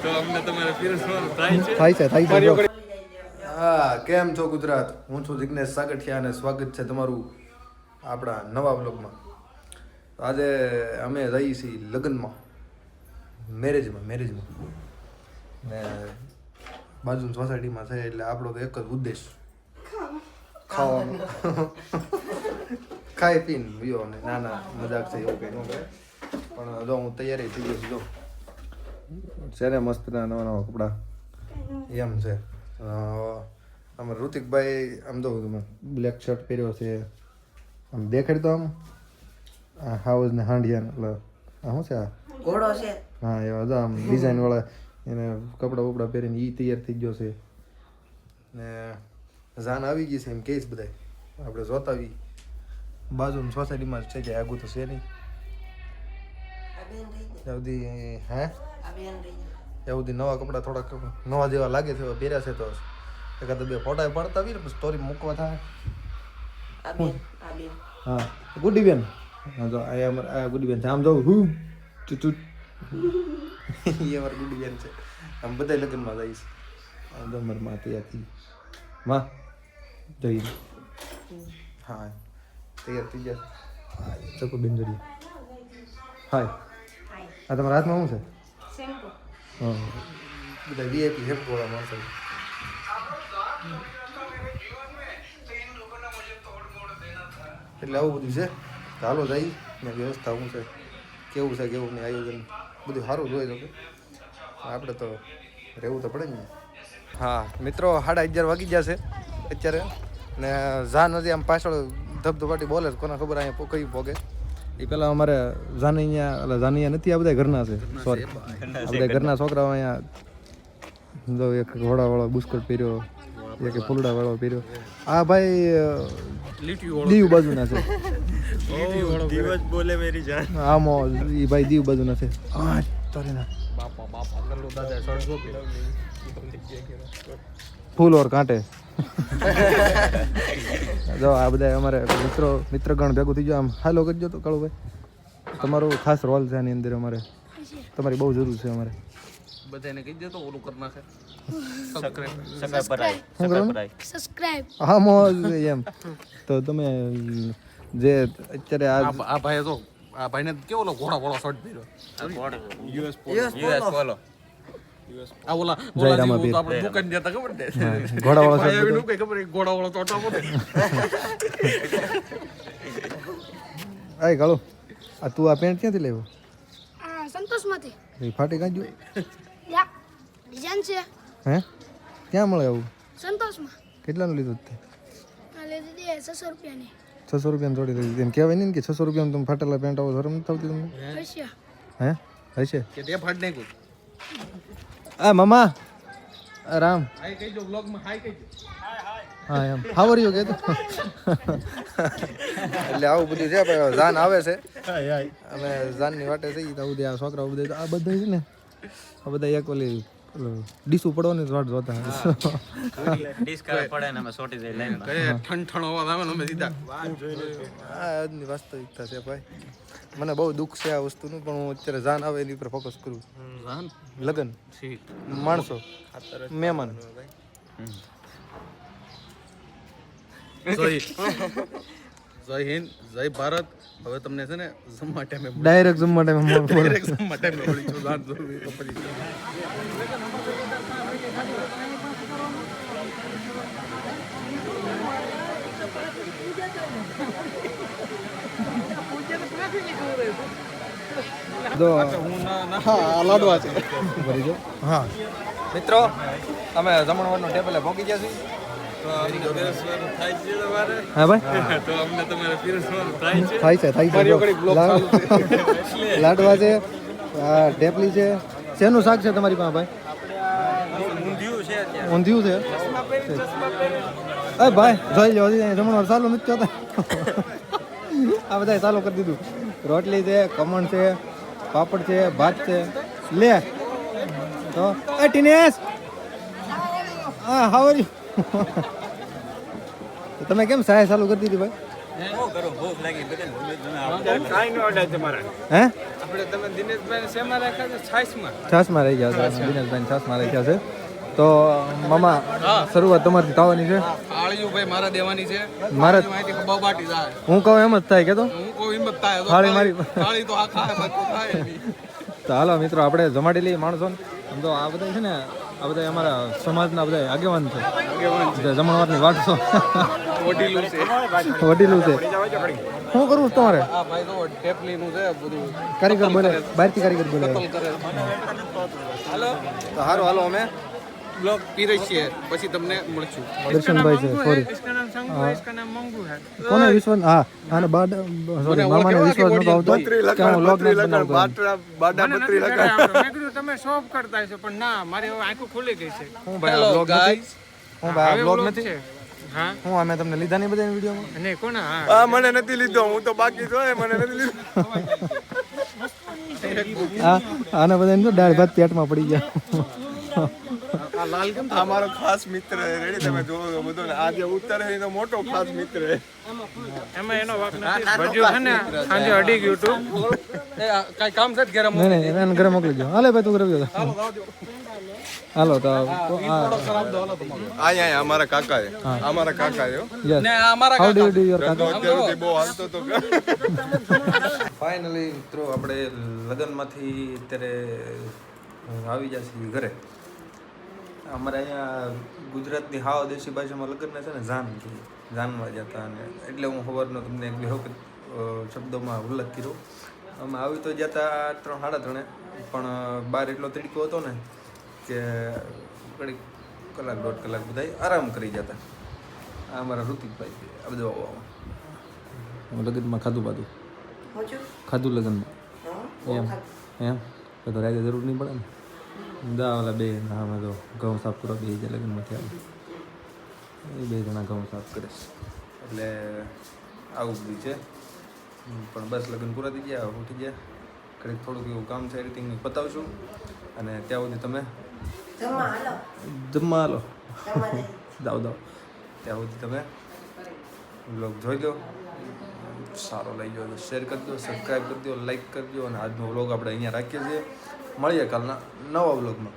તો અમને તમારે પીરસવાનું થાય છે. થાય છે. હા, કેમ છો ગુજરાત? હું છું જિગ્નેશ સાગઠિયા અને સ્વાગત છે તમારું આપણા નવા બ્લોગમાં. આજે અમે જઈએ છીએ લગ્નમાં, મેરેજમાં ને બાજુની સોસાયટીમાં છે એટલે આપણો તો એક જ ઉદ્દેશ ખાવાનો. ખાઈ પીને વિયો ને નાના મજાક છે એવું કંઈ ન કરે. પણ જો હું તૈયારી થઈ ગઈ છું. જો છે ને મસ્તના નવા નવા કપડાં એમ છે. અમારા ઋતિકભાઈ આમ તો બ્લેક શર્ટ પહેર્યો છે, આમ દેખાડ તો આમ હાઉસ ને હાંડિયા એટલે શું છે આ ઘોડો છે. હા એવા જો આમ ડિઝાઇન વાળા એને કપડાં બપડા પહેરીને એ તૈયાર થઈ ગયો છે ને જાન આવી ગઈ છે એમ કહીશ બધા. આપણે જોતા આવી બાજુની સોસાયટીમાં છે કે આગું તો છે નહીં સુધી. હે એવું નવા કપડાં થોડાક નવા જેવા લાગે છે પહેર્યા છે તો એકાદ બે ફોટા પડતા આવી ને પછી સ્ટોરી મૂકવા થાય. હા ગુડી બેન, હા જો આ ગુડી બેન છે. આમ જાઉં હું ચૂચૂ એ અમારી ગુડી બેન છે. આમ બધા લગ્નમાં જઈશ. આમ તો અમારી માં તૈયાર થઈ માં જઈ. હા તૈયાર થઈ જશે. ચકો બેન જોડી. હાય, આ તમારા હાથમાં શું છે? હા બધા વીઆઈપી હેપવાળા માણસો. એટલે આવું બધું છે. ચાલો જાય ને વ્યવસ્થા શું છે, કેવું છે કેવું નહીં, આયોજન બધું સારું જોઈએ તો કે આપણે તો રહેવું તો પડે ને. હા મિત્રો, 11:30 વાગી ગયા છે અત્યારે ને જાન હજી આમ પાછળ ધબધબાટી બોલે છે. કોને ખબર અહીંયા કઈ પોગે એ પેલા અમારે જાનૈયા એટલે જાનૈયા નથી, આ બધા ઘરના છે. સોરી, આ બધા ઘરના છોકરાઓ અહીંયા જો એક ઘોડાવાળો બુસ્કટ પહેર્યો, એક ફૂલડાવાળો પહેર્યો. આ ભાઈ દીવ બાજુના છે. દિવસ બોલે મેરી જાન. આમો એ ભાઈ દીવ બાજુના છે. હા તારે ના ફૂલ ઓર કાંટે. જો આ બધા અમારે મિત્રગણ ભેગું થઈ ગયો. આમ હાલો કરજો તો કાળુભાઈ, તમારો ખાસ રોલ છે આની અંદર. અમારે તમારી બહુ જરૂર છે. અમારે બધાને કહી દે તો ઓલું કરી નાખે. સબસ્ક્રાઇબ. હા મોજ એમ તો તમે જે અત્યારે આ ભાઈ તો આ ભાઈને કેવો ઓલો ઘોડા વાળો શર્ટ પહેર્યો. યુએસ પોલો. આ ઓલા જેવું તો આપણે દુકાન જતા ખબર ને ઘોડાવાળો ભાઈ આવીને કઈ ખબર ઘોડાવાળો ચોટા પડે. આય કાળુ, આ તું આ પેન્ટ ક્યાંથી લેવો? સંતોષમાંથી. એ ફાટી કાઢજો. ડિઝાઇન છે. હે ક્યાં મળે આવું? સંતોષમાં. કેટલાનું લીધું તે? લીધી દે 600 રૂપિયાની. 600 રૂપિયાની થોડી લીધી. એમ કહેવાય નહીં કે 600 રૂપિયામાં તમે ફાટેલા પેન્ટ આવો શરમ નથી આવતી તમને? હે હશે કે તે ફાડ નાખ્યું. આ મામા રામ હાય કહી દો બ્લોગમાં હાય કહી દો. હા એમ હાવ આર યુ કે એટલે આવું બધું છે. જાન આવે છે અમે જાનની વાટે થઈ તો આ છોકરાઓ બધા આ બધા છે ને આ બધા એક ઓલી ડીસું પડવાની વાટ જોતા. ડીસ કરે પડે ને અમે સોટી જઈ લાઈન કરે ઠંઠણ અવાજ આવે ને અમે સીધા આ આજની વાસ્તવિકતા છે ભાઈ. મને બહુ દુઃખ છે આ વસ્તુનું, પણ હું અત્યારે જાન આવે એની ઉપર ફોકસ કરું. લગન માણસો મહેમાન જય હિન્દ, જય ભારત. હવે તમને છે ને જમવા ટાઈમે ડાયરેક્ટ જમવા ટાઈમે જમવા ટાઈમે મળી છો જાન જરૂરી તો પછી લાડવા છે. હા મિત્રો, અમે જમણવારનો ટેબલે પહોંચી ગયા છીએ. હા ભાઈ, તો અમને તમારે પીરસવાનું થાય છે. થાય છે લાડવા છે, આ ઢેપલી છે. શેનું શાક છે તમારી પાસે ભાઈ? ઊંધિયું છે. અરે ભાઈ જોઈ લો, હજી જમણવાર ચાલુ નથી થતા. આ બધા ચાલુ કરી દીધું. રોટલી છે, ખમણ છે, પાપડ છે, ભાત છે. લે તો ટીનેશ, હા હાવ આર યુ? તમે કેમ સાય ચાલુ કરી દીધી ભાઈ? શું કરું ભૂખ લાગી બધાને કાંઈ ન અડાય તમારા હે આપણે તમે દિનેશભાઈ શેમાં રાખ્યા છે છાશમાં છાસમાં રહી ગયા છે દિનેશભાઈ છાસમાં રહી ગયા છે તો મામા શરૂઆત તમારી થવાની છે આળિયું ભાઈ મારા દેવાની છે મારે માહિતી બહુ બાટી જાય હું કહું એમ જ થાય કે તો હું કોઈ હિંમત થાય તો થાળી મારી થાળી તો આ ખાય બાકી થાય નહીં. તો હાલો મિત્રો આપણે જમાડી લઈએ માણસો આમ તો આ બધા છે ને આ બધા અમારા સમાજના બધા આગેવાન છે જમણવારની વાત છો વડીલું છે વડીલું છે શું કરવું છે તમારે આ ભાઈ તો ટેપલીનું છે બધું કારીગર બોલે બહારથી કારીગર બોલે કતલ કરે. તો સારું હાલો અમે બ્લોગ પીરસ છીએ પછી તમને મળશું. દર્શનભાઈ છે સોરી કોને વિશ્વાસ હા આને બાદ સોરી મામાને વિશ્વાસ નતો આવતો કે હું લોક નથી બનાવતો તમે શોપ કરતા હશો પણ ના મારી હવે આંખો ખુલી ગઈ છે હું ભાઈ આ બ્લોગ નથી હું ભાઈ આ બ્લોગ નથી હા હું અમે તમને લીધા નહીં બધા વિડીયોમાં અને કોના હા મને નથી લીધો હું તો બાકી જોય મને નથી લીધો આને બધા એમ તો દાળ ભાત પેટમાં પડી ગયા આ મારો ખાસ મિત્ર રેડી તમે જોવો તો બધો ને આ જે ઉત્તર છે તો મોટો ખાસ મિત્ર છે એમાં એનો વાક નથી ભજ્યું છે ને સાંજે અડી ગયું તું કઈ કામ છે ઘરે નહીં નહીં એને ઘરે મોકલી દો હાલે ભાઈ તું ઘરે ગયો હાલો તો આયા અમારા કાકા છે અમારા કાકા છે યસ ને આ અમારા હાઉ ડુ યુ યોર કાકા અત્યારે બહુ હાલતો તો ફાઇનલી મિત્રો આપણે લગ્નમાંથી અત્યારે આવી જશે ઘરે અમારે અહીંયા ગુજરાતની હાવ દેશી ભાષામાં લગ્નના છે ને જાનમાં જતા અને એટલે હું ખબરનો તમને એક બે વખત શબ્દોમાં ઉલ્લેખ કર્યો અમે આવી તો જતા 3 સાડા 3 પણ બહાર એટલો તડકો હતો ને કે ઘડીક કલાક 1.5 કલાક બધા આરામ કરી જતા આ અમારા ઋતિકભાઈ આ બધું લગ્નમાં ખાધું લગ્નમાં એમ તો રાતે જરૂર નહીં પડે ને ઓલા બે અમે તો ઘઉં સાફ કરવા બે જાય લગ્નમાંથી આવે એ 2 જણા ઘઉં સાફ કરે એટલે આવું બધું છે પણ બસ લગ્ન પૂરા થઈ ગયા ઉઠી ગયા ઘડીક થોડુંક એવું કામ છે એડિટિંગનું પતાવશું અને ત્યાં સુધી તમે જમવા હાલો દાવ ત્યાં સુધી તમે બ્લોગ જોઈ લો સારો લઈ જાઓ તો શેર કરી દો સબસ્ક્રાઈબ કરી દો લાઈક કરી દો અને આજનો વ્લોગ આપણે અહીંયા રાખીએ છીએ મળીએ કાલના નવા વ્લોગમાં